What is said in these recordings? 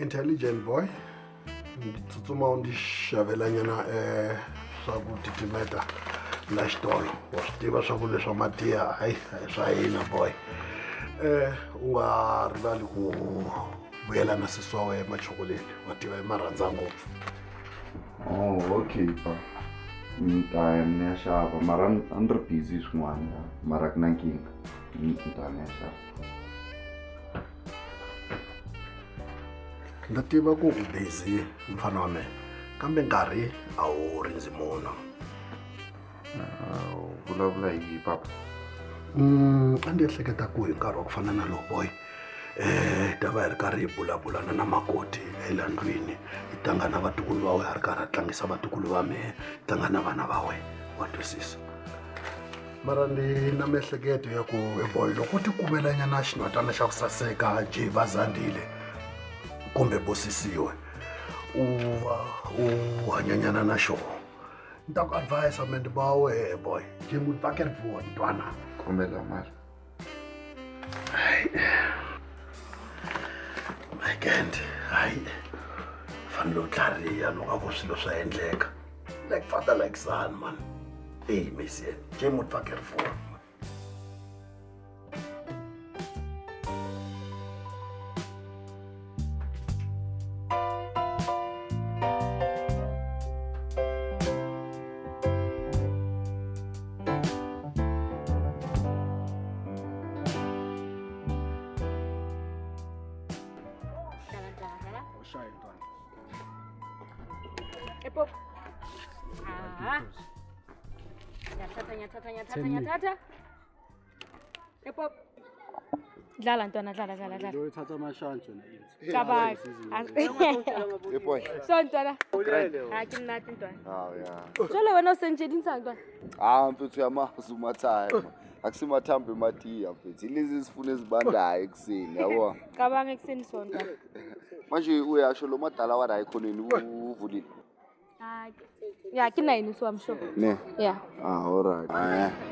intelligent boy. Tsutsuma undishavelanyana swakutitimeta la xitolo wa swi tiva swa ku leswa matiya hayi swa hina boy u nga rivali ku vuyela na sisi wa wena machokoleti wa tiva hi marhandza ngopfu. Oh okay pa ni ya xava mara a ni ri busy swin'wana mara ku na nkingha ni ya xava. Nda tiva ku u busy mfana wa mina kambe nkarhi a wu rindzi munhu. Vulavula hi papa. A ndi ehleketa ku hi nkarhi wa ku fana na lowu boy ta va hi ri karhi hi vulavulana na makoti elandlwini hi tlanga na vatukulu va wena a ri karhi a tlangisa vatukulu va mehe tlanga na vana va wena wa twisisa mara ni na miehleketo ya ku boy loko u ti kumelanyana xin'watana xa ku saseka je va zandile kumbe bosisiwe u va u hanyanyana na xona ni ta ku advise mende ba wehe boy je muti va keri vuwa ntwana Kombela mali. My God, hayi fanele u tlhariha loko a ku swilo swa endleka like father like son man. Hey monsieur je muti va keri vuwa. Epo. Nyathatha. Epo. Dlala ntwana dlala. Lo ithatha amashantshi na yini. Kabaka. Boy. So ntwana. Ha ke nna ntwana. Yeah. Jolo wena o sentsheding sa ntwana. Mfethu yamazi umathaya. Akusimathambe matiya mfethu. Ilezi sifune ezibandayo ekuseni yabo. Kabanga ekuseni sonto. Manje uyasho lo madala wa la ekhoneni uvulile. Yeah, ke 9 so I'm sure. Ne. Yeah. All right.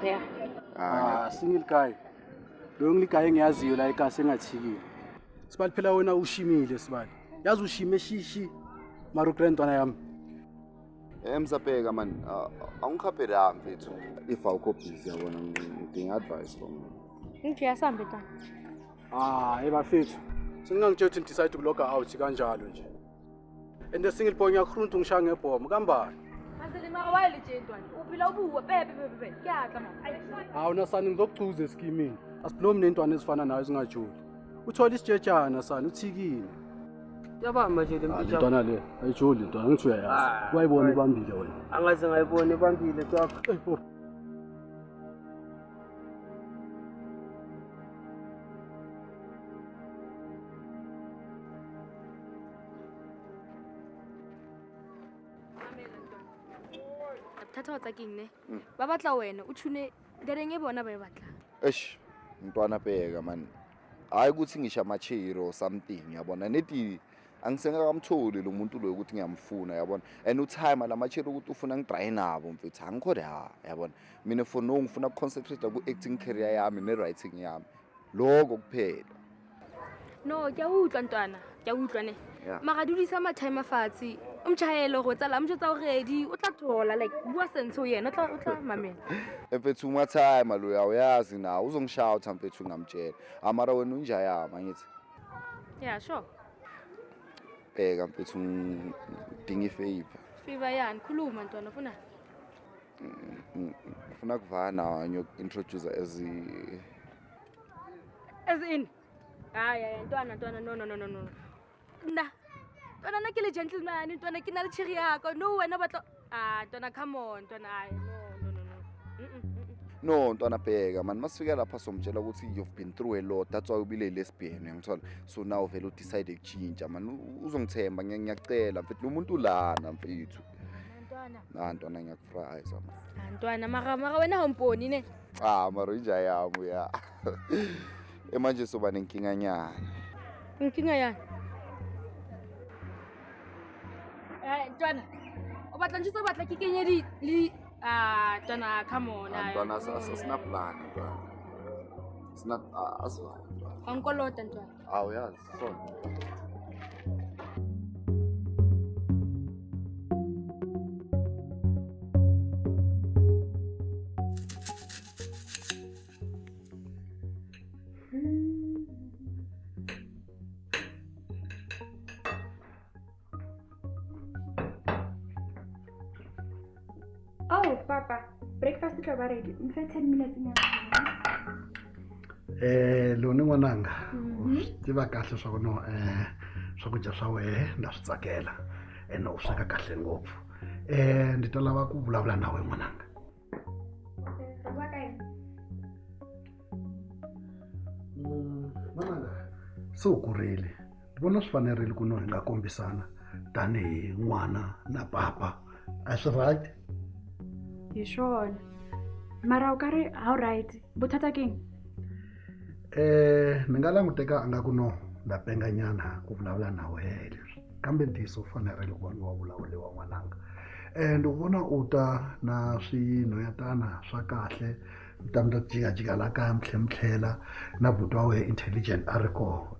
Yeah. Single guy. Lo ngilikaye ngiyaziyo la ekhaya sengathikile. Sibali phela wena ushimile sibali. Yazi ushime shishi. Maro grandwana yami. Msabheka man. Angikhaphela mfethu. If awukho busy yabona ngidinga advice from you. Ngithi yasambe ta. Bafethu. Singangitshela ukuthi decide ukuloga out kanjalo nje. Ende single boy ngiyakhurunta ngishaya ngebhomo kambani. Manje mara wayile nje ntwana. Uphila ubuwe bebe. Kuyadla mama. Hawu nasani ngizokucuza eskimini. Asiblomi nentwana ezifana nayo singajuli. Uthola isijetshana sani uthikile. Yabamba nje le mpilo. Intwana le ayijuli intwana ngithi uyayazi. Wayibona ibambile wena. Angaze ngayibona ibambile twakho. Thatha wa tsakeng ne. Ba batla wena o thune dereng e bona ba e batla. Eish, mntwana bheka man. Hayi ukuthi ngisha machiro something yabona neti angisengakamtholi lo muntu lo ukuthi ngiyamfuna yabona and utime la machiro ukuthi ufuna ngidry nabo mfethu angikho la yabona mina for no ngifuna ukuconcentrate ku acting career yami ne writing yami lokho kuphela. No, ke a utlwa ntwana. Ke a utlwa ne. Mara dudisa ma time afatsi. Umtshayelo go tsala mjotsa already o tla thola like bua sense yena o tla mamela. Mfethu umathime lo uyazi na uzongishouta mfethu ngamtshela. Amara wena unjayama ngithi. Yeah, sure. Bheka mfethu ngidinga ifavor. Favor yani khuluma ntwana ufuna? Ufuna kuvana ngiyointroduce as in. Hayi ntwana no. Nda. Ntwana na ke le gentleman, ntwana ke na le tshiri yaka. No wena batla ntwana come on ntwana hayi no ntwana bheka man masifika lapha somtshela ukuthi you've been through a lot that's why ubile lesbian ngithola so now vele udecide ukuchinja man uzongithemba ngiyacela mfethu lo muntu lana mfethu ntwana ngiyakufraya sama ntwana mara wena homponi ne mara inja yami ya manje soba nenkinga nyana yani ntwana o batla nje so batla ke kenye di ntwana come on ntwana asina plan ntwana sina aswa onkolota ntwana uyazi so Papa, breakfast is ready. In fact, 10 minutes. Loni n'wananga u swi tiva kahle swa ku no swakudya swa wehe na swi tsakela ene u sweka kahle ngopfu ndi ta lava ku vulavula na wena n'wananga n'wananga se u kurile ni vona swi fanerile ku no hi nga kombisana tanihi n'wana na papa a swi right You sure? Mara u karhi how right? Bothata keng? Ni nga languteka a nga ku no na penganyana ku vulavula na wena leswi kambe ntiyiso u fanerile ku va ni wa vulavuriwa n'wananga ndi vona u ta na swinhoyatana swa kahle ta mi ta jikajika la kaya mitlhela na buti wa wena intelligent a ri koho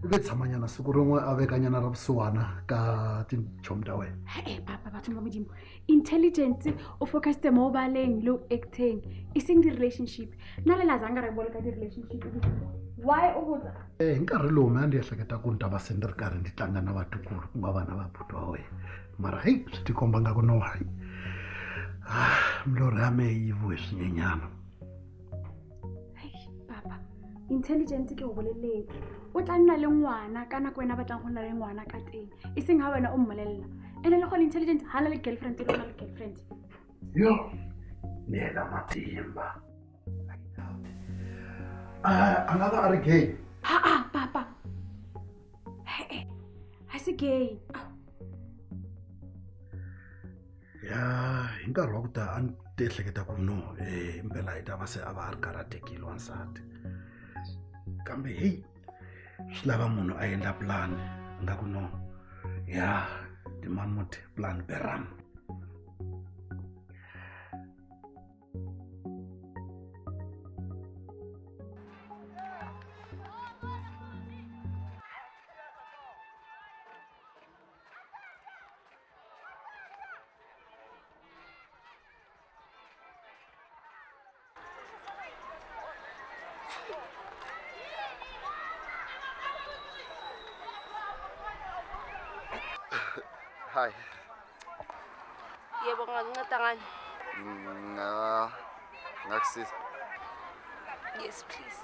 ive tshamanyana siku rin'we a vekanyana ra vusiwana ka tinchomi ta wena Papa, batho ba modimo. Intelligence o focus the mobile low acting. Ising the relationship. Na le la zanga re bole ka di relationship. Why o botsa? Hi nkarhi lowu mina ndi ehleketa ku ni ta va se ni ri karhi ndi tlanga na vatukulu ku nga vana va buti wa wena mara heyi swi tikomba nga ku no hayi milorho ya mehe yi vuhe swinyenyana Papa, intelligence ke o boleletse. O tla nna le ngwana ka nako wena batlang go nna le ngwana ka teng. Iseng ha wena o mmolella. Ene le go intelligent ha na le girlfriend le na le girlfriend. yo ni hela matimba a nga va a ri gay Papa. Ha se gay. ya hi nkarhi wa ku ta a ni ti ehleketa ku no impela i ta va se a va a ri karhi a tekile wansati kambe heyi swi lava munhu a endla plan nga ku no ya timani muti plan beram Hi. Yebo nginganceda ngani? Ngakusiza. Yes, please.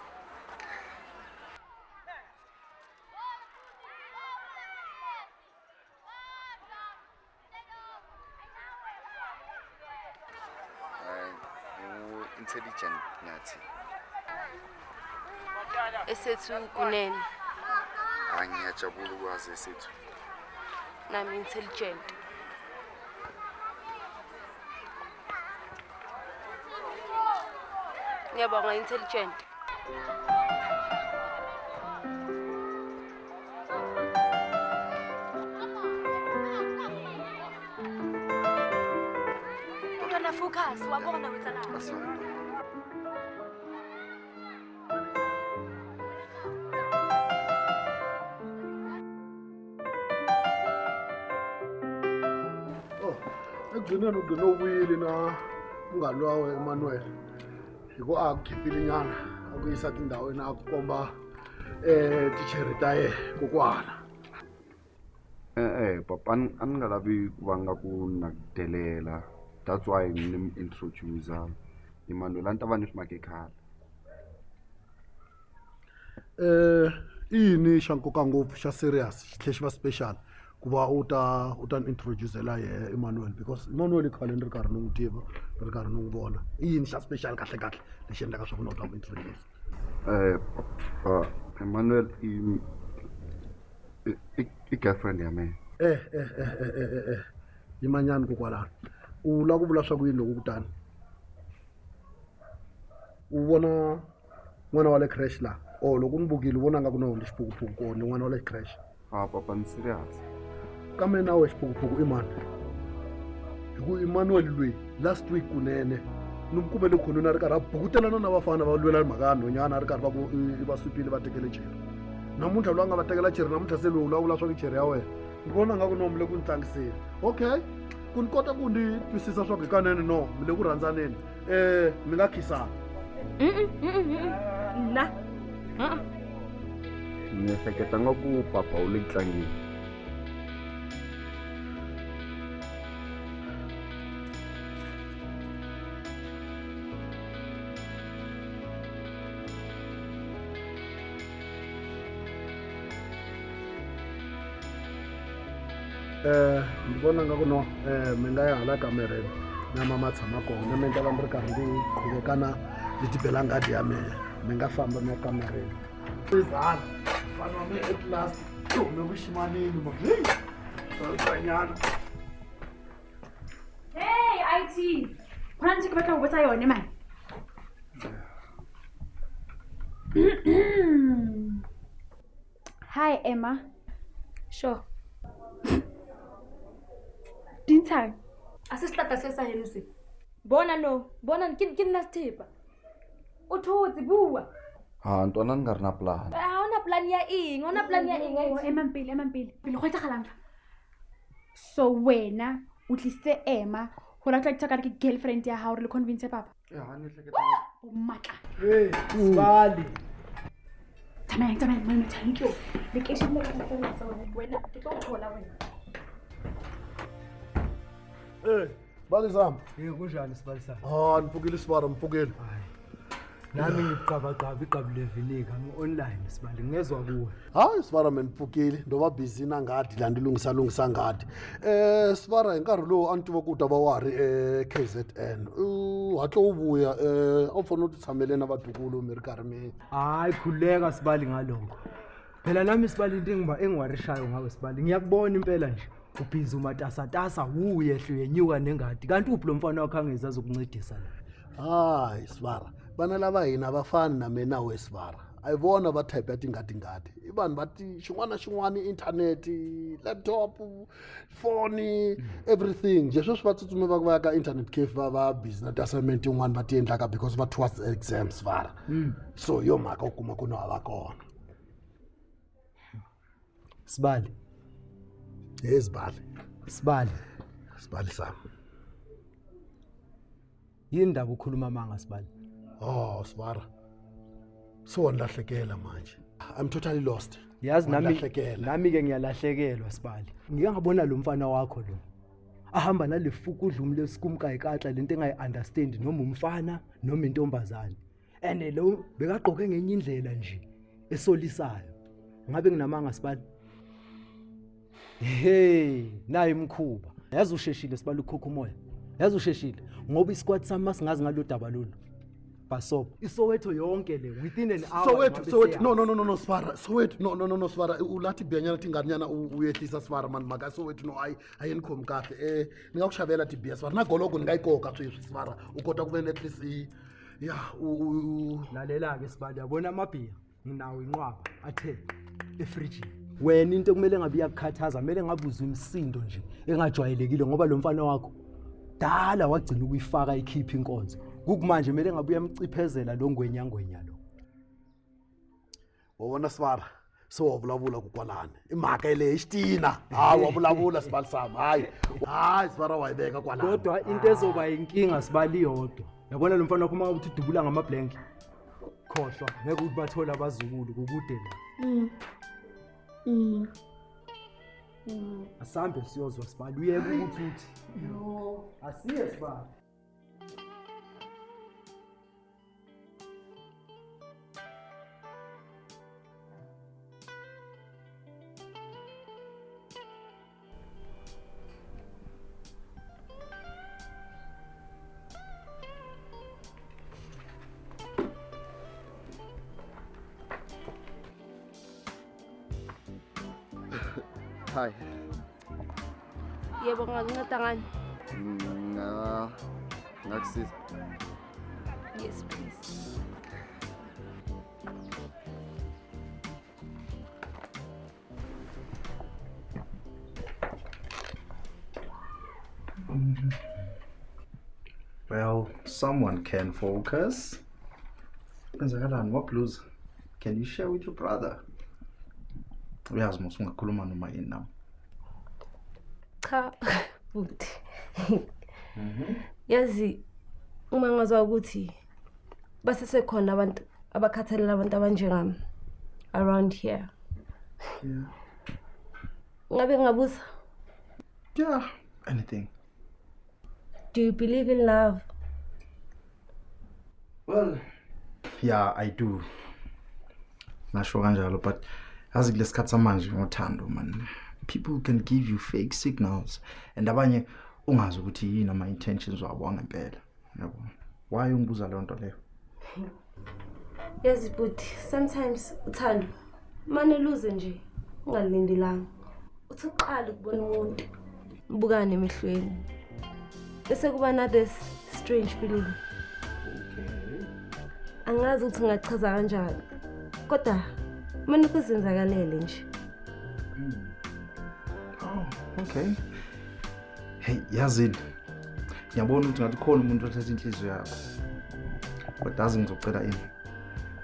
Intelligent ngathi. Esethu kunene. Ngiyajabula ukwazi esethu. Nami intelligent. Ngiyabonga intelligent. Ntwana focus, wabona wetsalana. Asante. ekugcineni ugcine ubuyile na umngani wawe Emmanuel hi ku a ku khiphile nyana a ku yisa tindhawini a ku komba ticheri ta ye kokwana Papa a ni nga lavi ku va nga ku nakudelela. That's why ni introduce Emmanuel. A ni ta va ni swi make khale. i yini xa nkoka ngopfu xa serious xi tlhe xi va special ku va u ta ni introducela yehe Emmanuel because Emmanuel i khale ni ri karhi ni n'wi tiva ni ri karhi ni n'wi vona i yini xa special kahle kahle lexi endlaka swa ku na u ta n'wi introduce Emmanuel i girlfriend ya mina. yimanyani kokwalano u lava ku vula swa ku yini loko ku tani u vona n'wana wa le crash laha loko ni vukile u vona nga ku na hundle xipukuphuku kona ni n'wana wa le crash Papa ni serious. kambe nawe xipukuphuku i mani hi ku Emmanuel loyi last week kunene ni mi kumele khonweni a ri karhi a bukutelana na vafana va lwela mhaka ya nhonyana a ri karhi va ku i va swipile va tekele cheri namuntlha loyi a nga va tekela cheri namuntlha se loyi u vulavula swa ku cheri ya wena ni vona nga ku no mi le ku ni tlangiseni okay ku ni kota ku ni twisisa swa ku hikanene no mi le ku rhandzaneni mi nga khisana Na. Ni ehleketa nga ku papa u le ku tlangeni. ndzi vona nga ku no mi nga ya hala kamereni na mama tshama kona mi endla vanhu ri karhi ndi qhuvekana ni tibelangadi ya mehe mi nga famba mi ya kamereni izana vanhu va me at last hume vuximanini manyana Hey, IT! Go na ntse ke batla go botsa yone man. Hi Emma. Sure. Dintshang. A se setlata se sa heno se. Bona no, bona ke nna Sthepa. O thotse bua. ntwana ni nga ri na plan. Ha ona plan ya eng? Ona plan ya eng? Emma mpile. Pele go etsagalang fa. So wena o tlise Emma go la tla tsaka ke girlfriend ya hao re le convince papa. O matla. Sibali. Tsamaya, mana thank you. Le ke shile ka tsela wena ke tlo thola wena. bali zami Kunjani Sibali sami? nipfukile sibara mpfukile Nami ngiqabaqaba iqabu levinika ngi-online Sibali ngezwa kuwe. hayi sibara mina nipfukile ndo va busy na ngadi la ndilungisa ngadi sibara hi nkarhi lowu a ni tiva ku u ta va wa ha ri KZN hatla u vuya a wu fanele u ti tshamele na vatukulu mi ri karhi mi Hayi khuleka Sibali ngalokho. Phela nami Sibali into engiwarishayo ngawe Sibali ngiyakubona impela nje. Ubhizi umatasatasa uyehle uyenyuka nengadi kanti uphi lo mfana wakho angezazi ukuncedisa la. hayi sibara vana lava hina va fani na mina we sibara a hi vona va type ya tingati i vanhu va ti xin'wana na xin'wana inthaneti laptop foni everything je sweswi va tsutsumi va ku va ya ka internet cafe va busy na ti-assignment yin'wana va ti endlaka because va towards exams sibara so yo mhaka u kuma ku no hava kona Sibali. he sibali sami Yini ndaba ukhuluma manga Sibali? sibara so wangilahlekela manje I'm totally lost Yazi Wangilahlekela. nami ke ngiyalahlekelwa Sibali. Ngike ngabona lo mfana wakho lo. Ahamba nalefuku udlumi lesikumkayikatla lento engayi-understand noma umfana noma intombazane. Ene lo bekagqoke ngenye indlela nje esolisayo. Ngabe nginamanga Sibali? Hey, nayi imkhuba. Yazi usheshile Sibali ukhokha umoya. Yazi usheshile ngoba isquad sami masingazi ngalodaba lolu. Basop. Isowetho yonke le within an hour. Soweto no sibara Soweto no sibara ulathi bhenyana tinganyana uyehlisa sibara mani maka Soweto no ayenikhomi kahle ni nga ku xavela tibhiya sibara na goloko ni nga yi koka sweswi sibara u kota ku ve at least ya Lalela ke Sibali yabona amabhiya nginawo inqwaba athe efridge. Wena into kumele ngabe iyakukhathaza kumele ngabuza umsindo nje engajwayelekile ngoba lo mfana wakho dala wagcina ukuyifaka ikhipha inkonzo. Kukumanje kumele ngabe uyamciphezela lo ngwenyangwenya lo. wabona sibara so wavulavula ku kwalani i mhaka ile xitina wavulavula sibali sami hayi sibara wayibeka kwalani Kodwa into ezoba inkinga Sibali yodwa. Yabona lo mfana wakho uma uthi dubula ngamablank. Khohlwa ngeke ukuthi bathola abazukulu kukude la. Asambe siyozwa Sibali uyeke ukuthi uthi. No. Asiye Sibali. Hi. Yebo ngingaqangani. Ngakusiza. Yes please. Well, someone can focus. What blues? Can you share with your brother? Uyazi mos ungakhuluma noma yini nami. Cha, futhi. Yazi uma ngazwa ukuthi basesekhona abantu abakhathalela abantu abanjengami around here. Yeah. Ngabe ngabuza, Yeah, anything. do you believe in love? Well, yeah, I do. Nasho kanjalo but yazi kulesikhathi samanje ngothando man. people can give you fake signals and abanye ungazi ukuthi yini ama intentions wabo angempela. Yabo. Why ungibuza le nto leyo? Yes, but sometimes uthando manje luze nje ungalindelanga. Uthi uqala ukubona umuntu ubukane emehlweni. Bese kuba na this strange feeling. Okay. Angazi ukuthi ngachaza kanjani. Kodwa manje kuzenzakalele nje. Oh, okay. Hey, yazini. Ngiyabona ukuthi ngathi khona umuntu othatha inhliziyo yakho. Kodwa azi ngizocela ini.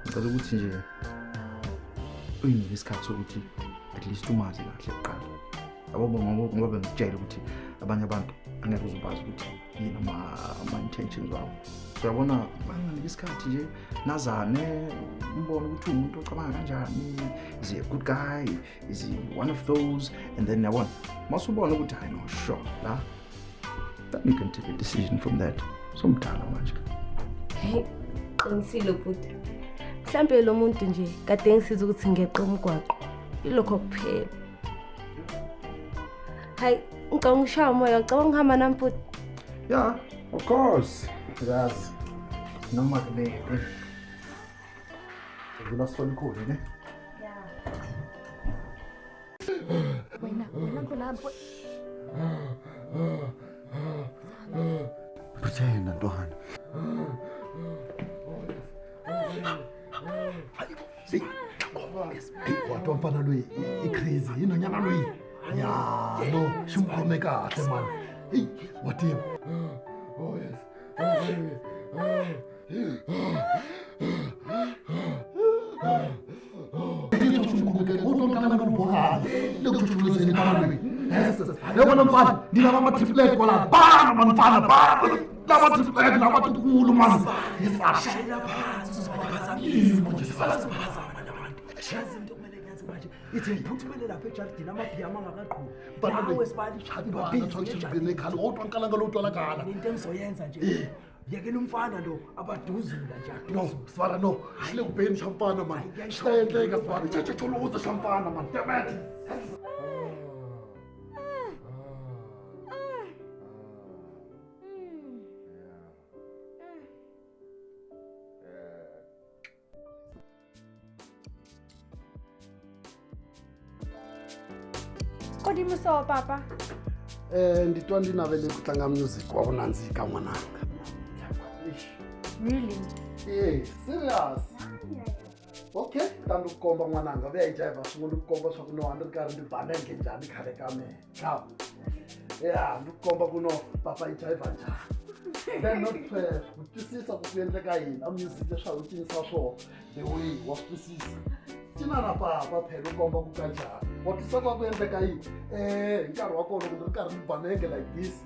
Ngicela ukuthi nje uyinike isikhathi sokuthi at least umazi kahle kuqala. Yabo ngoba ngikutshela ukuthi abanye abantu angeke uzobazi ukuthi yini ama intentions wabo. So yabona banganike isikhathi nje nazane umbone ukuthi umuntu ocabanga kanjani, is he a good guy, is he one of those, and then yabona masubona ukuthi I know sure la then you can take a decision from that. Somdala manje. Hey, qinisile futhi. Mhlambe lo muntu nje kade ngisiza ukuthi ngeqe umgwaqo. Ilokho kuphela. Hayi, ngicangishaya umoya, ngicabanga ukuhamba nami futhi. Yeah, of course. Yes. Noma ke ngila sifona ikhodi ne? Wena ngolapho. Buthena ntwana. See, wathi wamfana lo i-crazy inonyana lo ya no shimkhome kahle man. Hey, wathi oh yes. Yabona mfana ndinaba ama-triplet wala bana mfana bana laba triplet laba tukulu man yesashayela phansi uzobaphazamisa manje sisaphazama nabantu yazi into kumele ngenze manje ithi ngiphuthumele lapha ejardini amapiyama angakaqhuli banawe sibali chabi babhizi ekhali kodwa nkala ngalotwala kala into engizoyenza nje yekela umfana lo abaduzula nje no sibala no sile kubheni champana man shayendleka sibala tshetsholouza champana man damn Kodimo so papa. Nditwa ndinavele ku tlanga music wa kunandzika n'wananga. Really? Yeah, serious. Okay, tanda ku komba n'wananga ve ya jive swin'wana ku komba swa ku no handle karhi ndi banenge njhani khale ka me. Ciao. Yeah, ndi ku komba ku no papa yi jive njhani. Then not fair. Ku twisisa ku endleka yini a music leswa u cinisa swo the way wa twisisa. Tina na papa phela u komba ku kanjhani. Wa twisisa ku endleka yini nkarhi wa kona ku ri karhi ni banenge like this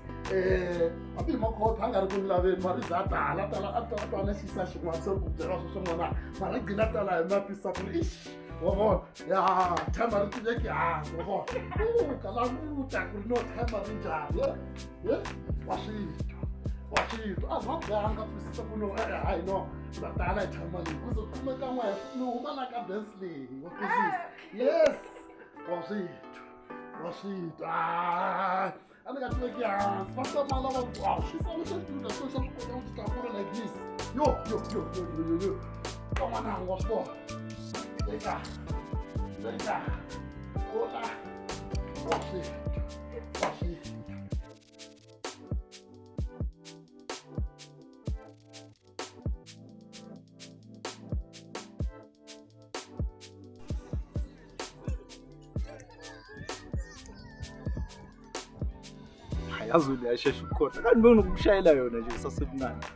abi makhotha a nga ri ku ni laveni mari za tala a twanasisa xin'wana se ku byela swo swin'wana mara gcina tala hi mapisa ku ri ish wa vona ya tshama ri tiveki hansi wa vona kalamuta ku ri no tshama ri njhani wa switwa a va ganga twisisa ku no hayi no za tala hi tshama leyi ku ze kumeka n'we ni huma la ka dance leyi wa twisisa yes wa switwa I got to make ya first time I love wow she's always do the social media stuff like this yo come on now what's more Venda hola watch it Azule yashesha ukukhona kanti benginokushayela yona nje sasemnandi.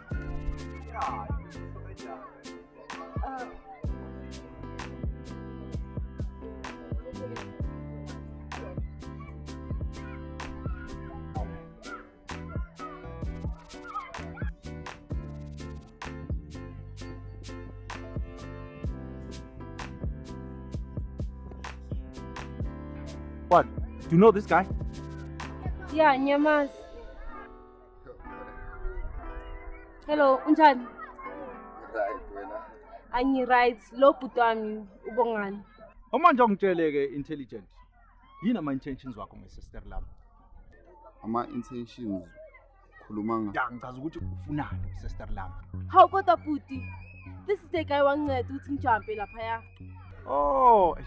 What? Do you know this guy? Yeah, Nyamas. Hello, unjani? Right wena. Anyi right, lo bhuti wami ubongani. Manje ungitsheleke intelligent. Yini ama-intentions wakho nge-sister lami? Ama-intentions khuluma nga. Ya ngichaza ukuthi ufunani nge-sister lami. Hawu kodwa bhuti, this is the guy wanginceda ukuthi ngijampe laphaya. Oh,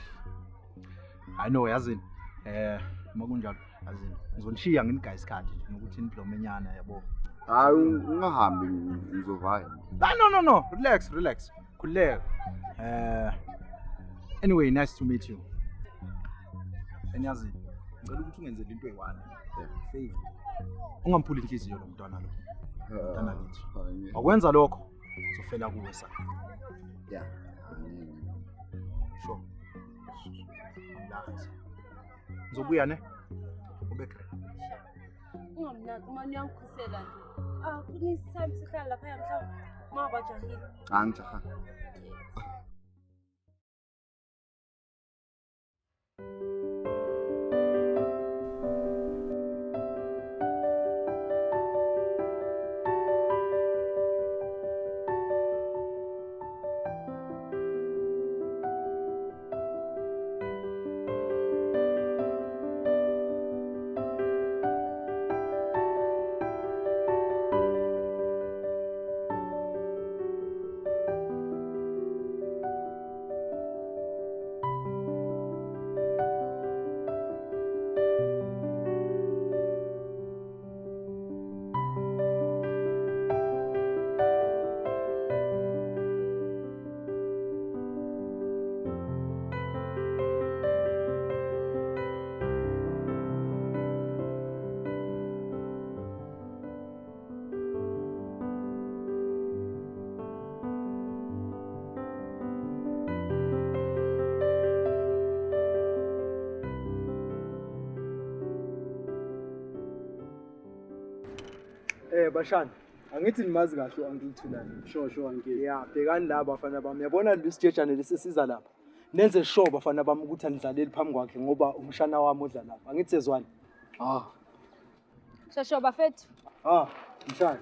I know yazini. Uma kunjalo yazini. Ngizonishiya nginigaye isikhathi nje nokuthi nidlomenyana yabo. Hayi ungahambi ngizovaya. No. Relax. Khuleka. Anyway, nice to meet you. Enyazi, ngicela ukuthi ungenze into eyi-1. Favor. Ungamphuli inhliziyo lo mntwana lo. Mntwana lithi. Akwenza lokho, uzofela kuwe sa. Yeah. Sure. Relax. Ngizobuya ne? Ubekre. Ungamnaki, umane uyangikhusela nje. Funa isithembu sihlala laphaya mhlawumbe. Mawabajahile. Angijaha. Bashana, angithi nimazi kahle u-Uncle Thulani. Sure Uncle. Ya, bhekani la bafana bami. Yabona lesijejane lesisiza lapha. Nenze sure bafana bami ukuthi anidlaleli phambi kwakhe ngoba umshana wami udla lapha. Angithi sezwani? Shasho bafethu. Mshana.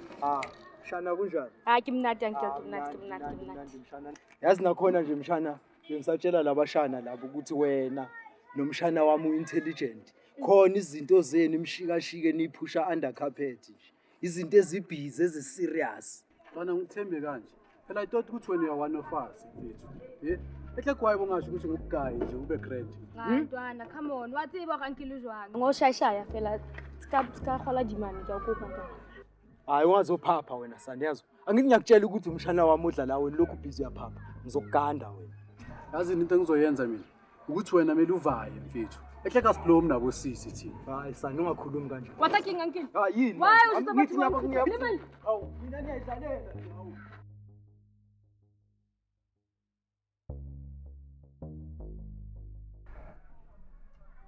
Mshana kunjani? Hayi kimnandi kimnandi. Mshana. Yazi nakhona nje mshana, ngisatshela labashana labo ukuthi wena nomshana wami uintelligent. Khona izinto zenu imshikashike niphusha under carpet nje. Izinto ezibhizi eziserious. Bana ngithembe kanje. Phela I thought ukuthi wena one of us mfethu. Ehle kwaye bongasho ukuthi ngokugayi nje ube great. Hayi ntwana, come on. Wathi ba kankile uzwana. Ngoshayishaya phela ska khola dimani ke ukupha ntwana. Hayi ungazophapha wena sani yazo. Angithi ngiyakutshela ukuthi umshana wami udla la wena lokhu busy uyaphapha. Ngizokuganda wena. Yazi into engizoyenza mina ukuthi wena mele uvaye mfethu. Ehle kasiblow nabo sisi thina. Hayi sani ungakhulumi kanje. Wathi kankile. Yini? Why usithi Ngithi lapha ngiyabona? Awu mina ngiyayidlalela.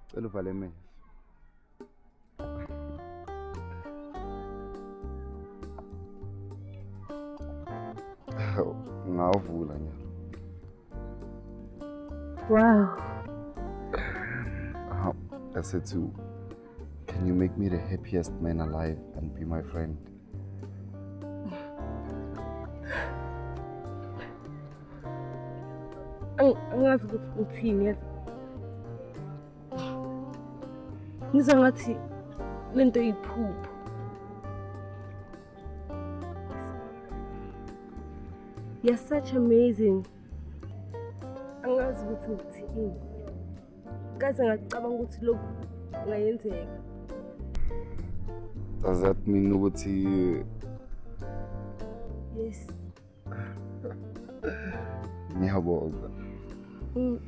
Cela uvale mehlo. Ngawuvula nyalo. Wow. I said to, can you make me the happiest man alive and be my friend? Angazi ukuthi uthini yazi. Ngizwa ngathi lento iphupho. You're such amazing. Angazi ukuthi uthini. Kaze ngacabanga ukuthi lokhu ngayenzeka. Does that mean ukuthi Yes. ngiyabonga? Do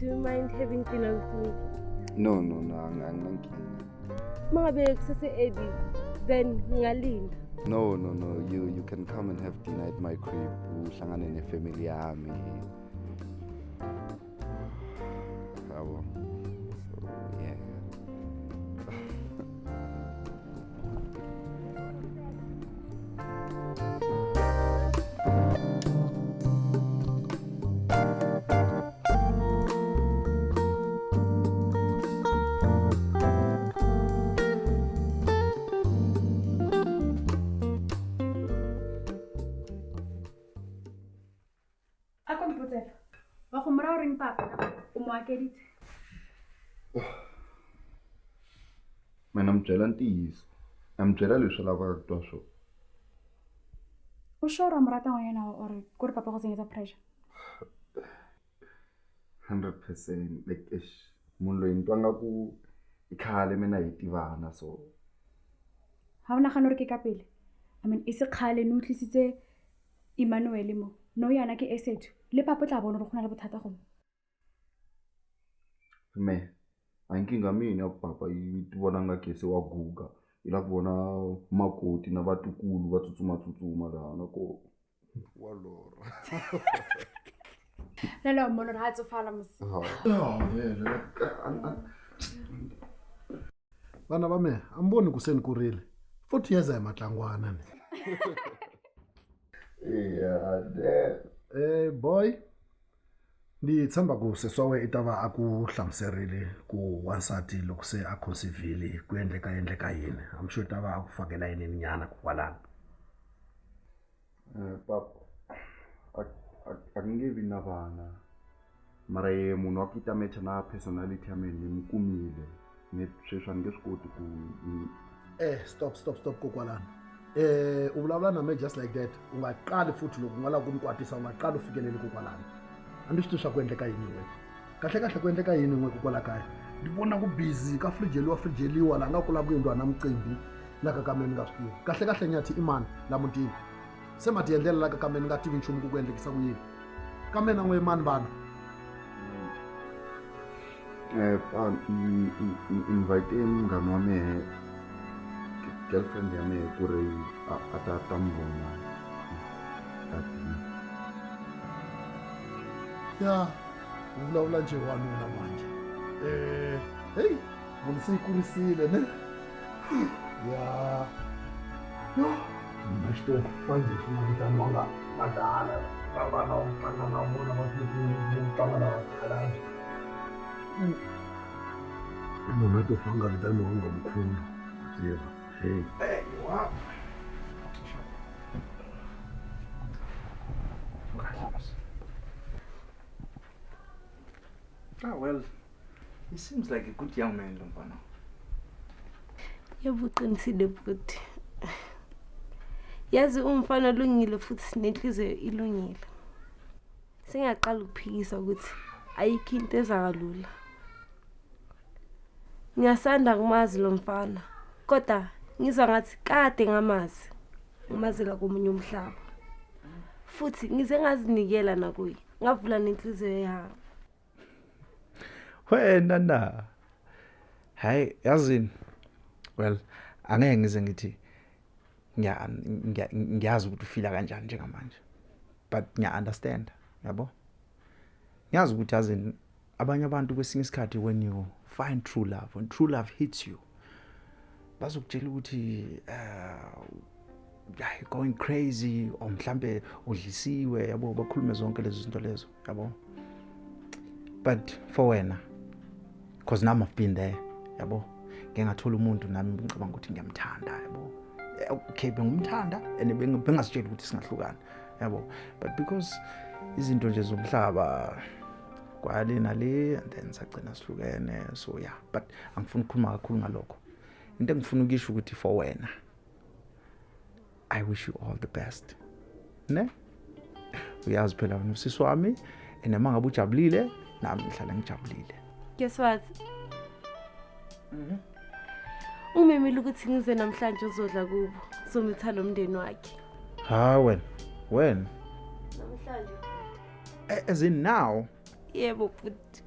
you mind having dinner with me? No, anginankinga. Mangabe kusase Eddie, then ngingalinda. No, you can come and have dinner at my crib. Uhlangane nefamily yami. So, yeah. Mwakeditse. Mina mbyela ntiyiso. Ambyela leswi lavaka ku twa swona. O sure mo rata ngwana or ku ri papa go tsenyetsa pressure? 100% like munhu loyi ni twa nga ku i khale mina hi tivana so. Ha o nagana gore ke ka pele? I mean, ise khale no tlisitse Emmanuel mo. No yana ke esethu. Le papa tla bona gore gona le bothata go. Me ankinga mina papa yi tivona nga ke se wa guga. Ila kubona makoti na vatukulu va tsutsuma lana ko walora. No, mo ha tsofala mos. Vana va me amboni ku se ni kurile 40 years hi matlangwana ni. Boy ni tshemba ku seswawe i ta va a ku hlamuserile ku wansati loko se a conceive ku endleka yini. I'm sure ta va a ku fakela yini nyana ku kwalana. Papa a nge vi na vana mara ye munhu wa ku ta matcha na personality ya mina ni mukumile ni sweswi a nge swi koti ku Stop kokwalana. U vulavula na me just like that. U nga qali futhi loko u nga lava ku ni kwatisa u nga qali u fikeleli kokwalana. A ni swi tivi swa ku endleka yini we. Kahle ku endleka yini n'we kokwala kaya. Ni vona ku busy ka frijeliwa la nga ku lava ku endliwa na mucimbi la ka kameni nga swi tivi. Kahle nyathi i mani la mutini. Se ma ti endlela la ka kameni nga tivi nchumu ku endlekisa ku yini. Ka mina n'we mani vana. Invite munghana wa mehe girlfriend ya mehe ku ri a ta mi vona. Ya vulavula nje wanuna manje. Hey munhu se kurisile ne. Ya yo mashto fanje kumita nwanga madala baba na mfana na mona mutanga na ala. Munhu atofanga vitani wanga mkhulu. Yebo. Hey wa. Well, he seems like a good young man, Lompano. Yabuqinisile futhi. Yazi umfana olungile futhi sinenhliziyo ilungile. Singaqala ukuphikisa ukuthi ayikho into ezakalula. Ngiyasanda kumazi lo mfana, kodwa ngizwa ngathi kade ngamazi. Umazela komunye umhlaba. Futhi ngize ngazinikela nakuye. Ngavula nenhliziyo yami. Wena na. Hayi, yazini. Well, angeke ngize ngithi ngiyazi ukuthi ufila kanjani njengamanje. But ngiya understand, yabo? Ngiyazi ukuthi yazini abanye abantu kwesinye isikhathi when you find true love, when true love hits you, bazokutshela ukuthi going crazy or mhlambe udlisiwe, yabo, bakhulume zonke lezi zinto lezo, yabo? But for wena, because nami I've been there, yabo, ngingathola umuntu nami ngicabanga ukuthi ngiyamthanda, yabo. Okay, bengumthanda and bengasitshela ukuthi singahlukana, yabo. But because izinto nje zomhlaba kwale nale and then sagcina sihlukene, so yeah, but angifuni ukukhuluma kakhulu ngalokho. Into engifuna ukisho ukuthi for wena, I wish you all the best. Ne? Uyazi phela wena usisi wami, enema ngabe ujabulile, nami ngihlala ngijabulile. Guess what? Umemile ukuthi ngize namhlanje uzodla kubo. Somitha nomndeni wakhe. Ha when? Namhlanje. As in now? Yebo futhi.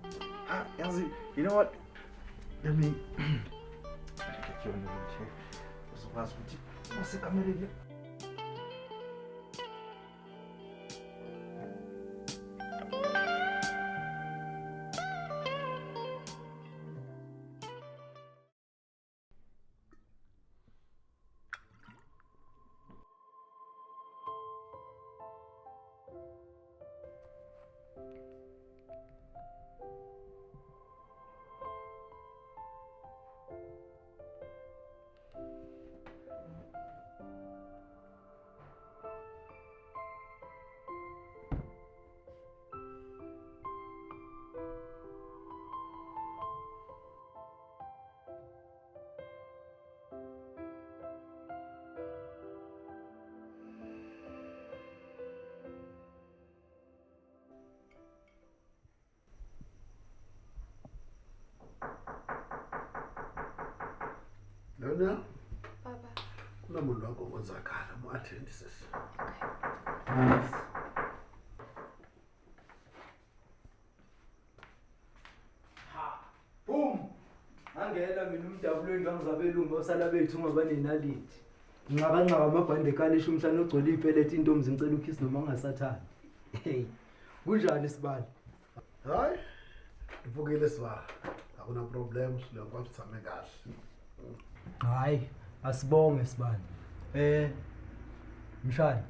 Yazi, you know what? Let me get you on the chair. Uzokwazi ukuthi usekamereni. Lona Baba. kunomuntu wakho onzakala mu-attend sisi. Boom! Angela mina umdabulweni ngangizabelungu osala bethu ungabanenaliti. Ngicabanga amabhande ekalisha umhlanje ogcwele ipeleti intombi ngicela ukhisi noma ngingasathani. Hey. Kunjani sibali? Hayi. Ivukile sibara. Akuna problem silo kwathi same kahle. Hayi, asibonge sibali. Mshana.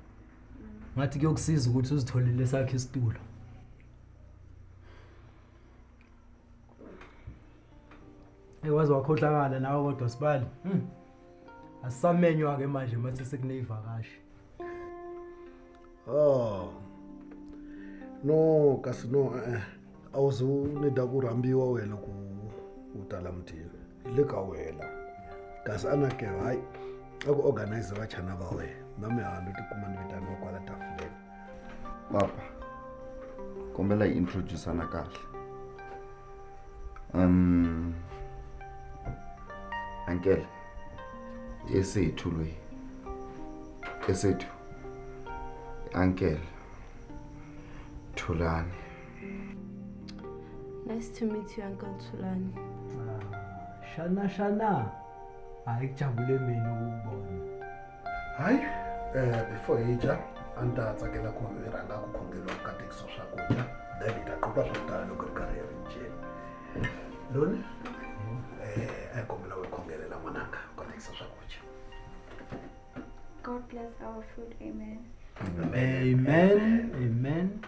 Ngathi kuyokusiza ukuthi uzitholele sakhe isitulo. Wazi wakhohlakala nawe kodwa sibali. Asisamenywa ke manje mase sekuneyivakashi. Oh. No, kasi no awuzunida kurambiwa wena ku utala mtini. Leka wena. Kasi anake hayi aku organize vachana va wena. Nami hando tikuma ni vitani kwala tafuleni. Papa, kombela introduce ana kahle. Uncle, esethu lo. Esethu. Uncle. Thulani. Nice to meet you, Uncle Tulani. Shana. Hayi kujabule mina ukubona. Hayi before ija anta tsakela ku ranga ku khongelo ka tekso swa kutya then itaqoqa switala loko ri karhi ri nje. Loni akombela wekhongelela mwananga ka tekso swa kutya. God bless our food. Amen. Amen.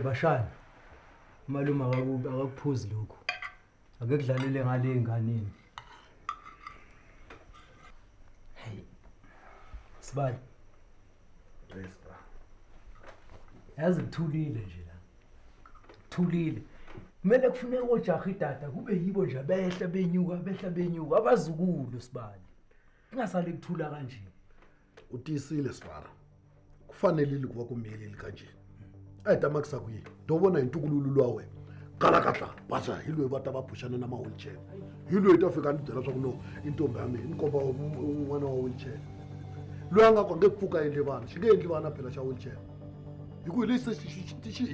Bashana. Maluma akakuphuzi lokho. Ake kudlalele ngale enganeni. Hey. Sibali. Yes bra. Yazi kuthulile nje la. Thulile. Kumele kufuneka ojaha idada kube yibo nje behla benyuka abazukulu sibali. Ingasale kuthula kanje. Utisile sibara. Kufanele kuba kumyeleli kanje. Ayidama kusakuyi. Dobona intukululu lwawe. Kala katla basa hilwe bata baphushana nama wheelchair. Hilwe itafika ndidela swa kuno intombi yami inkomba umwana wa wheelchair. Lwanga konke kupfuka endlebana. Shingendli bana phela sha wheelchair. Yikulise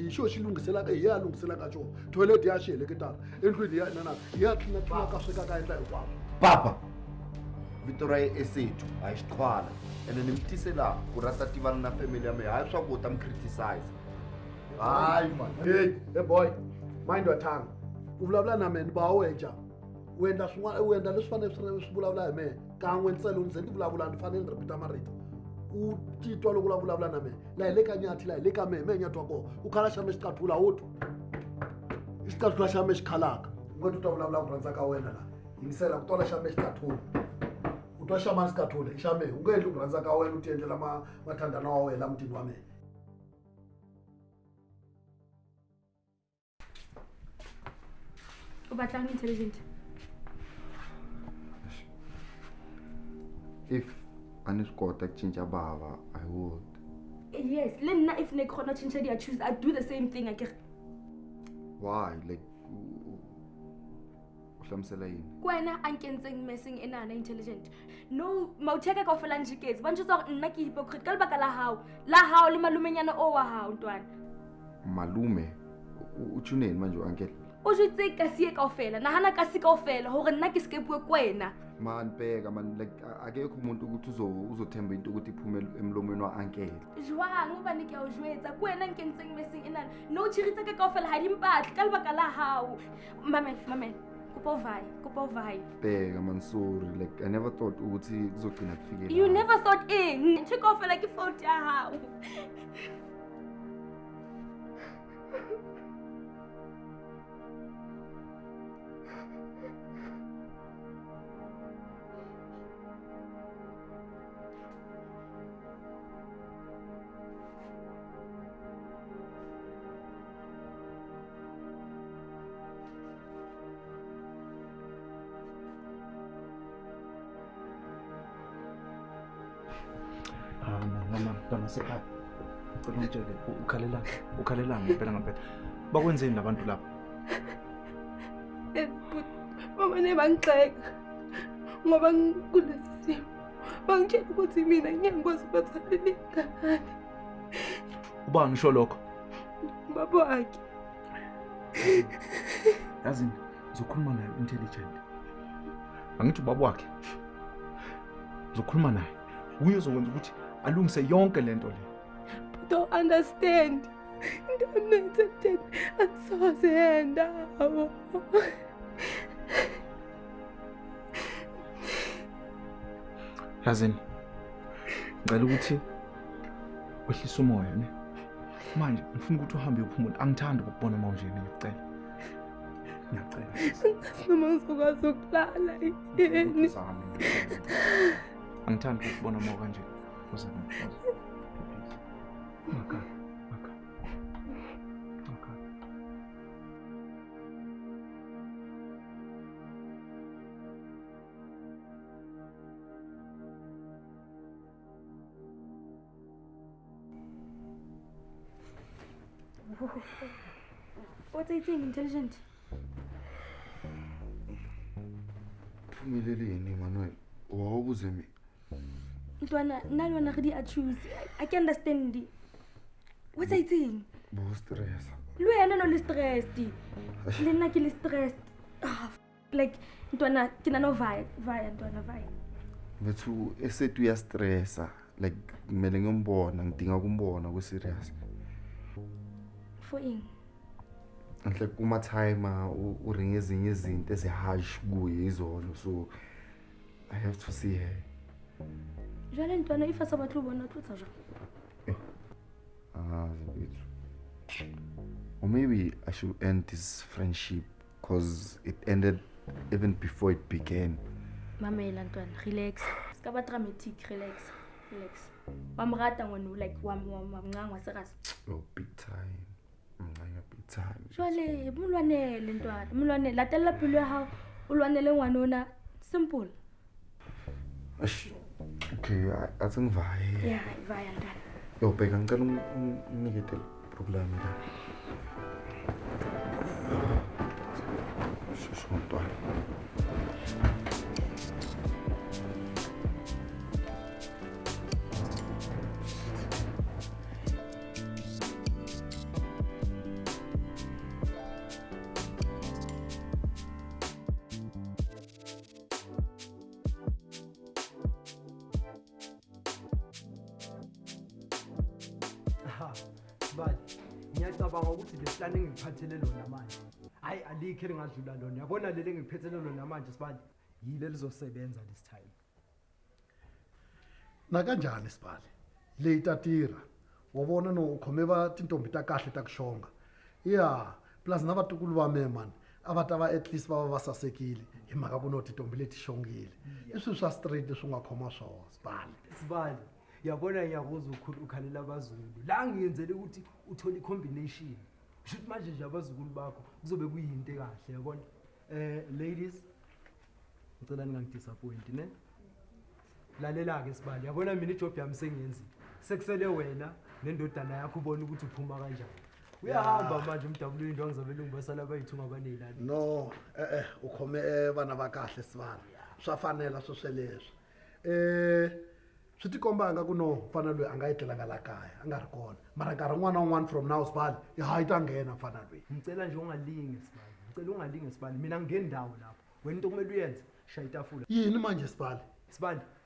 isho shilungisela ka iyalungisela kacho. Toilet yashele ketara. Endlwini ya nana yathina ka sweka ka endla hikwabo. Papa. Victoria esethu ayixhwala ene nimtisela ku rata tivana na family yami hayi swa ku ta criticize. Hayi man. Hey boy. Mind your tongue. Uvulavula na meni ba wenja. Wenda swin'wana wenda leswi fanele swi vulavula hi mehe. Kan'we ntselo ndzi ti vulavula ndi fanele ni repeat marito. U titwa loko vulavula na mehe. La ile ka nyathi la ile ka mehe nyatwa ko. U khala xa me xikathula utu. Xikathula xa me xikhalaka. Ngo titwa vulavula ku rhandza ka wena la. Yingisela ku tola xa me xikathula. U twa xa mani xikathula xa mehe. U nge endli ku rhandza ka wena u ti endlela mathandana wa wena mutini wa mehe. Ubatlang intelligent. If anisquota kuchinja baba, I would. Yes, Lena if nek khona change dia choose I do the same thing akere. Why? Like uhlamsela yini? Kwena ankentseng messing enana intelligent. No, mautheka ka ofela njiketse. Ba ntshotsa gore nna ke hypocrite ka lebaka la hao le malumenyana o wa hao ntwana. Malume utshuneni manje uncle? O jwetse ka sie ka ofela. Nahana ka sie ka ofela hore nna ke skepuwe kwena. Man bheka man like akekho umuntu ukuthi uzothemba into ukuthi iphume emlomeni wa uncle. Jwang o bane ke a o jwetsa kwena nkentseng messing enana. No chiritsa ka ofela ha di mpatla ka lebaka la hao. Mamela. Kupo vai. Bheka man sorry like I never thought ukuthi kuzogcina kufike. You never thought in. Take off like a fault ya hao. Mama sekhaya. Kodwa ngitshele ukhalelanga ngempela. Bakwenzeni labantu lapha? but bamane bangixeka ngoba kulesi simo bangitshela ukuthi mina ngiyangikwazi ukuzalele ingane. Ubani ngisho lokho? Baba wakhe. Yazini uzokhuluma naye intelligent. Angithi ubaba wakhe. Uzokhuluma naye. Uye uzokwenza ukuthi alungise yonke lento le. Don't understand. Don't understand. Angisoze ndawo. Yazini ngicela ukuthi wehlise umoya ne. Manje ngifuna ukuthi uhambe uphumule. Angithandi ukubona manje ngicela. Ngiyacela. Noma ngizokwazi ukulala yini. Angithandi ukubona mo kanje. Uzakho. Maka. What's eating intelligent? Phumeleleni Manuel. Wawubuze mina. Ntwana nalona re di a choose. I can understand. What's eating? Bo stress. Lo yena no le stressed. Le nna ke le stressed. Like ntwana ke na no vaya ntwana vaya. Bethu esethu ya stressa like kumele ngimbona ngidinga kumbona ku serious. For in. Nhle kuma timer uringe ezinye izinto ezihash kuye izolo so I have to see her. Jwale ntwana ifa sa batlo bona tlotsa jwa. Bethu. Or maybe I should end this friendship because it ended even before it began. Mamela ntwana, relax. Ska ba dramatic, relax. Wamrata ngwana like wamncanga seras. Oh, big time. Big time. Jwale mulwanele ntwana, mulwanele latela pelo ya hao, ulwanele ngwana ona simple. Okay, I think vaya. Yeah, vaya ntwana. Yo, bheka ngicela unginikete program la. Shushu ntwana. Ngiyacabanga ukuthi lesiplan engiphathele lona manje hayi alikho elingadlula lona yabona leli engiphethele lona manje sibali yile lizosebenza this time. Na kanjani sibali le itatira wabona no ukhome ba tintombi ta kahle ta kushonga yeah plus na vatukulu va me man avatava at least va vasasekile hi mhaka ku no tintombi leti shongile iswi swa street leswi nga khoma swona sibali yabona ngiyakuzwa ukhalela abazulu la ngiyenzele ukuthi uthole combination shoot manje nje abazukulu bakho kuzobe kuyinto ekahle yabona ladies ngicela ningangidisappoint ne lalela ke sibali yabona mina ijob yami sengiyenzile sekusele wena nendodana yakho ubona ukuthi uphuma kanjani uyahamba manje umdabulu into angizabela ngibasala bayithunga abanelani no ukhome vana va kahle sibali swa fanela swo sweleswo swi tikomba nga ku no mfana loyi a nga etlelanga la kaya a nga ri kona mara nkarhi n'wana wun'wana from now sibali yi ta nghena mfana loyi ngicela nje ungalinge sibali mina ngingeni ndawo lapho wena into kumele uyenze shaya itafula yini manje sibali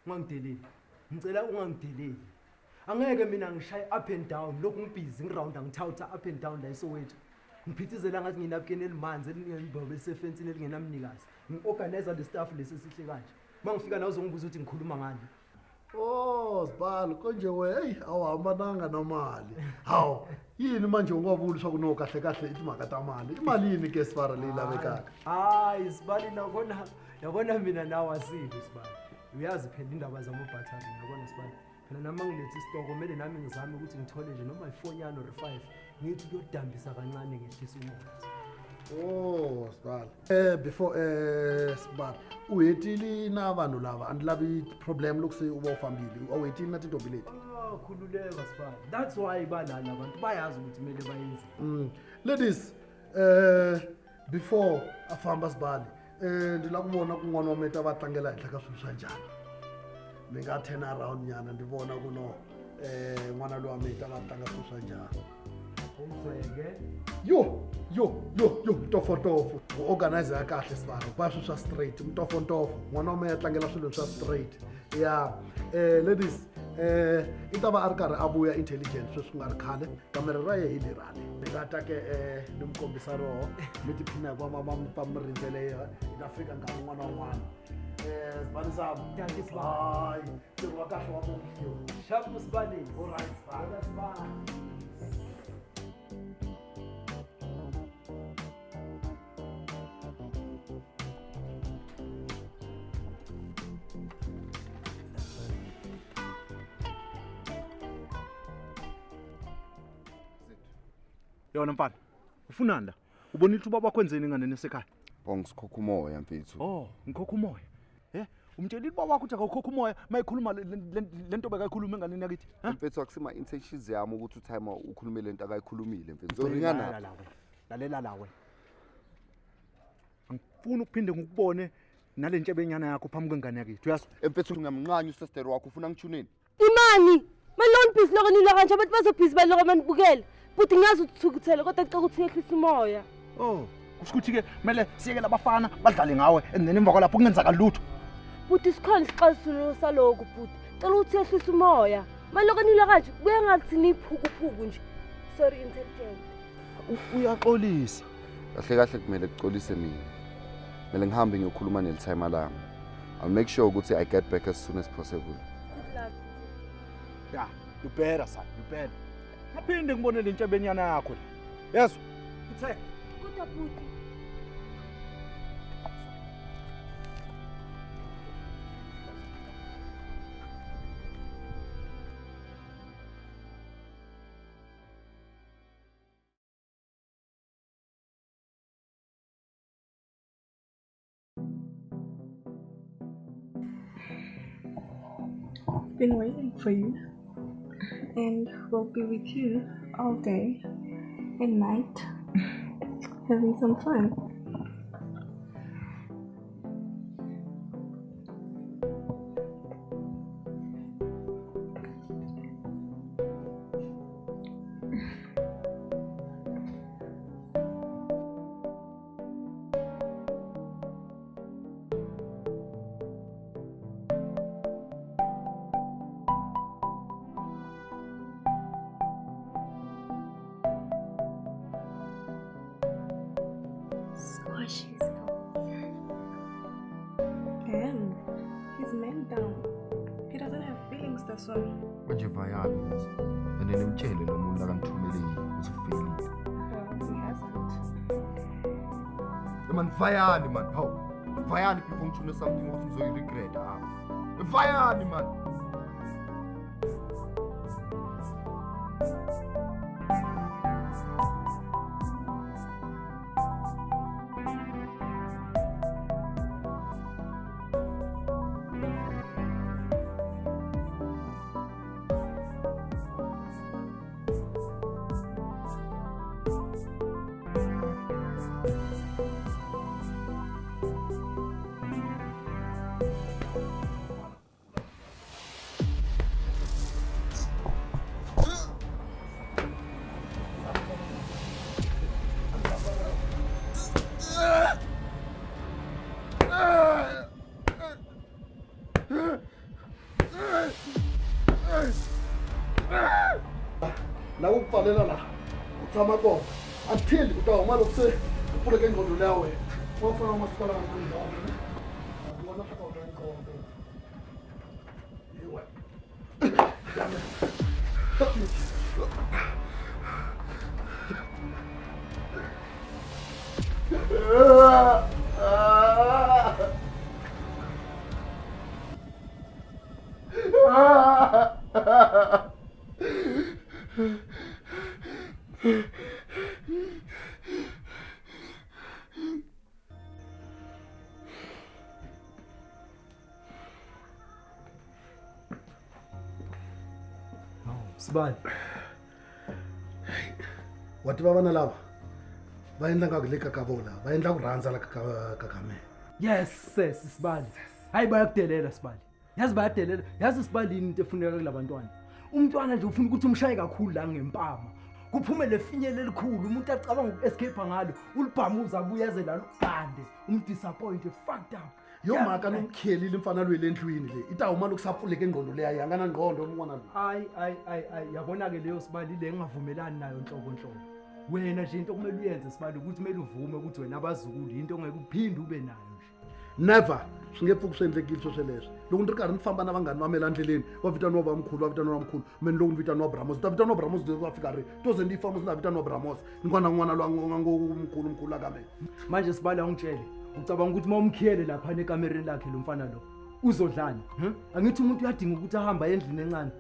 ungangideleli ngicela ungangideleli angeke mina ngishaye up and down lokhu ngibhizi ngirounda ngithawutha up and down la isowethu ngiphithizela ngathi nginapkeni elimanzi elingembobe esefensini elingenamnikazi ngi-organizer le staff lesi sihle kanje uma ngifika nawe uzongibuza ukuthi ngikhuluma ngani. Oh sibali konje we awuhambananga na mali hawu yini manje ungavuli swa ku no kahle kahle itimhaka ta mali imalini ke sibara leyi lavekaka hayi sibali yabona mina nawe asili sibali uyazi phela indaba zamabhathari yabona sibali phela nami ngilethe isitoko kumele nami ngizame ukuthi ngithole nje noma i4 nyano or 5 ngithi kuyodambisa kancane ngehlisa umoya. Oh sibali before sibali uhetile na vanhu lava andilavi problem lokuse uba ufambile awuhetile na tintombi leti khululeka sibali that's why balala abantu bayazi ukuthi kumele bayenze ladies before a famba Sibali ndi la ku vona ku n'wana wa meta va tlangela henhla ka swilo swa njhani ni nga turn around nyana ndi vona ku no n'wana lowa meta va tlanga swilo swa njhani yo mtofotofo organizer ya kahle Sibali ba swilo swa straight mtofontofo n'wana wa meya tlangela swilo swa straight ya ladies i ta va a ri karhi a vuya intelligent sweswi nga ri khale kamera ra ye hi lirani ni nga ta ke ni mi kombisa roho mi tiphina hi va mi rindzele hi ta fika nkarhi wun'wana na wun'wana Sibali Samu hayi ntirho wa kahle wa vonkiwa Shabu Sibali. alright Sibali. Yona mfana, ufunani la? Ubonile ukuthi ubaba kwenzeni ingane esekhaya? Ngikhokha umoya mfethu. Oh, ngikhokha umoya. Umtshelile ubaba wakho ukuthi akakhokha umoya mayikhuluma lento bekayikhuluma enganeni yakithi. Mfethu akusima intentions yami ukuthi uTime ukhulume lento akayikhulumile mfethu. Zoringana lalela lawe. Angifuni ukuphinde ngikubone nalentshe benyana yakho phambi kwengane yakithi. Uyasho? Mfethu ngamnqanya usister wakho ufuna ngithuneni? Imani, malone busy lokho nilo kanje abantu bazobhizi baloko manibukele. Futhi ngiyazi ukuthukuthela kodwa cela ukuthi ngehlisa umoya. Oh, kusho ukuthi ke kumele siyeke labafana badlale ngawe and then emva kwalapho kungenzeka lutho. Futhi sikhona isixazululo saloko futhi. Cela ukuthi ngehlisa umoya. Maloko nilo kanje kuya ngathi niphukuphuku nje. Sorry intelligent. Uyaxolisa. Kahle kumele kuxolise mina. Kumele ngihambe ngiyokhuluma nelitime lami. I'll make sure ukuthi I get back as soon as possible. Good luck. Yeah, you better son, you better. Ngaphinde ngibone lentshe benyana yakho la. Yeso. Uthe. Kodwa futhi Been waiting for you, and we'll be with you all day and night, having some fun. And he's man down. He doesn't have feelings, that's why. Manje vayani manje? And nimtshele lo muntu akangithumele ukuthi ufelile. Well, he hasn't. Man vayani man. How? Vayani before ngithune something ukuthi ngizoyiregret Vayani man. La ukuvalela la utshama kona until utawuma loko se upfuleke ingqondo leya wena wafana umasipala kanjani wona swa kona ingqondo yiwe Sibali. Wati va vana lava va endla nga ku le ka kavola va endla ku rhandza la ka kame. Yes sis Sibali. Hayi bayakudelela Sibali. Yazi bayadelela. Yazi Sibali into efuneka kulabantwana. Umntwana nje ufuna ukuthi umshaye kakhulu la ngempama. Kuphume lefinyele elikhulu umuntu acabanga uku-escape ngalo ulibhamuza abuyeze la ubhande umdisappoint fucked up. Yo maka nomkhelile imfana lwe lendlwini le itawuma lokusaphuleka engqondo leya yangana ngqondo umona lo. Ay yabona ke leyo Sibali le engavumelani nayo nhlobo. Wena nje into kumele uyenze Sibali ukuthi kumele uvume ukuthi wena abazukulu into ongeke uphinde ube nayo nje. Never singepfuki swendlekile swesweleswo loko ndzi ri karhi ni famba na vanghani va me la ndleleni va vitaniwa vamkhulu va vitaniwa vamkhulu meni loko ni vitaniwa Bramos ta vitaniwa Bramos va fika ri toze ndi famba sina vitaniwa Bramos n'wana loyi nga ngomkhulu aka mina. Manje Sibali angitshele ucabanga ukuthi uma umkhiyele lapha ekamereni lakhe lo mfana lo uzodlala angithi umuntu uyadinga ukuthi ahamba endlini encane.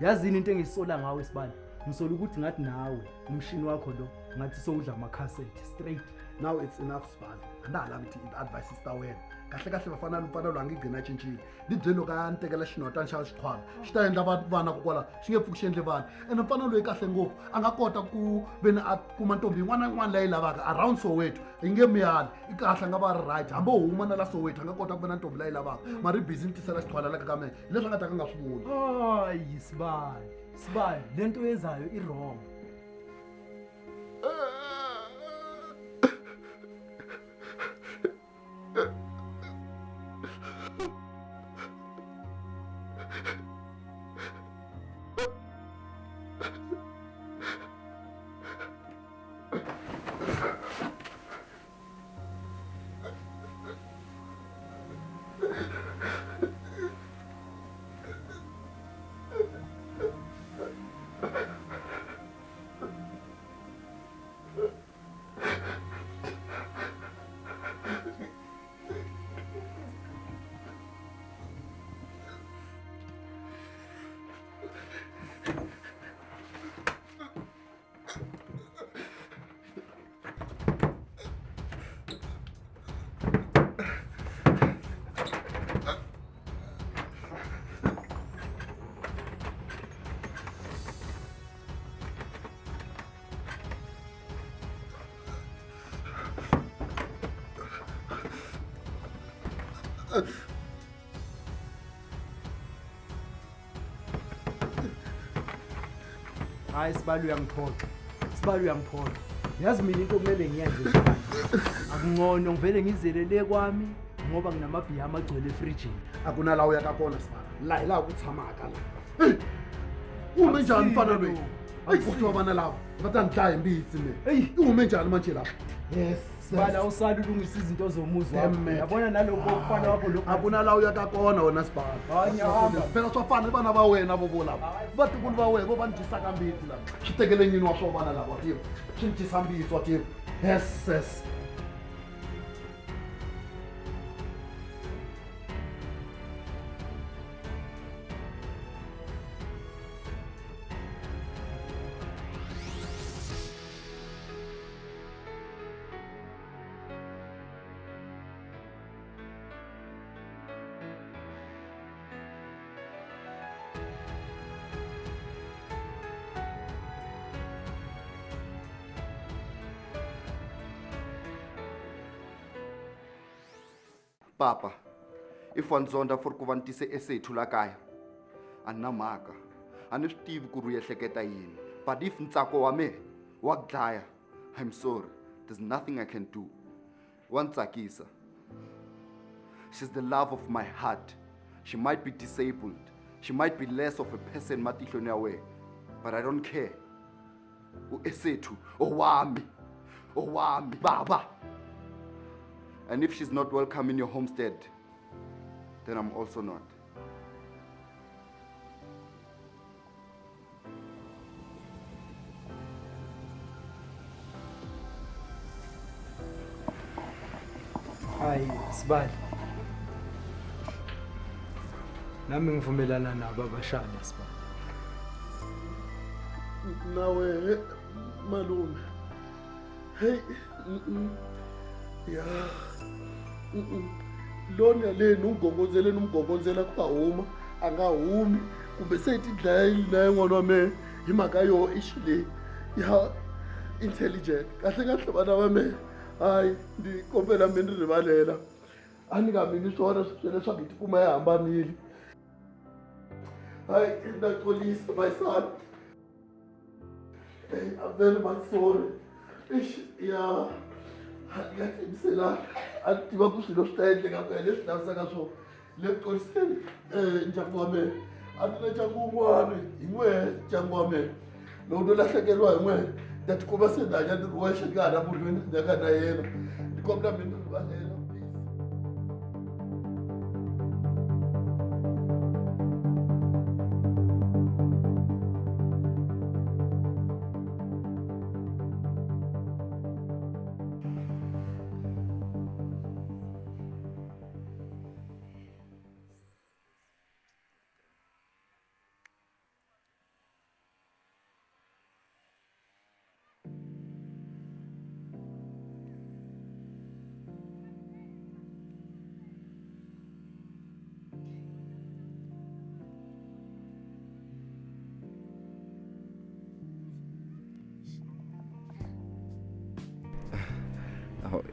Yazini into engisola ngawe Sibali ngisola ukuthi ngathi nawe umshini wakho lo ngathi sowudla amacassette straight. Now it's enough Sibali andala ngithi advice sister wena kahle bafana lupana lo angigcina tshintshile ni byelo ka ntekela xinota xa xikhwala xi ta endla vana kokwala xi nge pfuki xi endle vana ene mfana loyi kahle ngopfu a nga kota ku veni a kuma ntombi yin'wana leyi lavaka around Soweto yi nge miyali i kahle a nga va ri right hambi ho huma na la Soweto a nga kota ku vena ntombi leyi lavaka mari busy ni tisela xithwala la ka mina leswi a nga ta ka nga swi voni. Hayi Sibali lento yenzayo i wrong. Hayi Sibali uyangiphoxa. Yazi mina into kumele ngiyenze Sibali. Akungcono ngivele ngizelele kwami ngoba nginamabhiya amagcwele efrijini. Akuna uya ka kona Sibali la ukuthamaka la. Ume njani mfana loyi? Ayifuthi wabana labo va ta ndlaya imbitsi me. Ume njani manje lapha? Yes Sibali awusali ulungisa izinto zomuzi wami. Yabona naloko mfana wakho lo. Akuna la uya ka kona wona Sibali. Hanyahamba. Phela swafana vana va wena vo vola. Vatukulu va wena vo va ndisa ka mbitsi la. Xi tekele nyini wa swo vana lava tivo. Xi ndisa mbitsi wa tivo. Yes. Papa, if wanzonda for ku va ntise esethu la kaya a na mhaka a ni swi tivi ku ri u ehleketa yini but if ntsako wa me wa ku dlaya I'm sorry there's nothing I can do. Wa ni tsakisa. She's the love of my heart. She might be disabled, she might be less of a person matihlweni ya wena, but I don't care. U esethu owami baba. And if she's not welcome in your homestead, then I'm also not. Hayi Sibali. Nami ngivumelana nabo abashana Sibali. Nawe malume. Hey ya lona leni umgongozela ku huma anga humi kumbe sethi dlaya la n'wana wa me hi mhaka yo ishile ya intelligent kahle kahle bana ba me hayi ndikombela mi ni rivalela a ni nga mini swona swi leswaku hi tikuma hi hambanile hayi na xolisa my son I'm very much sorry ya ya tshembisela a tiva ku swilo swi ta endleka ku ya leswi lavisaka swona le xoliseni ndyangu wa mina a ni na ndyangu wun'wana hi n'wehe ndyangu wa mina loko no lahlekeriwa hi n'wehe ta tikuma se ni hanya ni ri wexe ni nga ha na munhu loyi ni hanyaka na yena ni kombela mi ni rivalela please.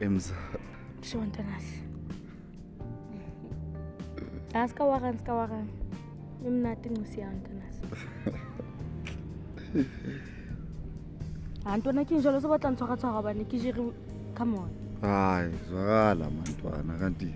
Emza. Sure, Ntanasi. Askawagan. Imnating usiya, Ntanasi. Antwana kinjalo so batla ntshwara bane ke jere come on. Hayi, zwakala mantwana kanti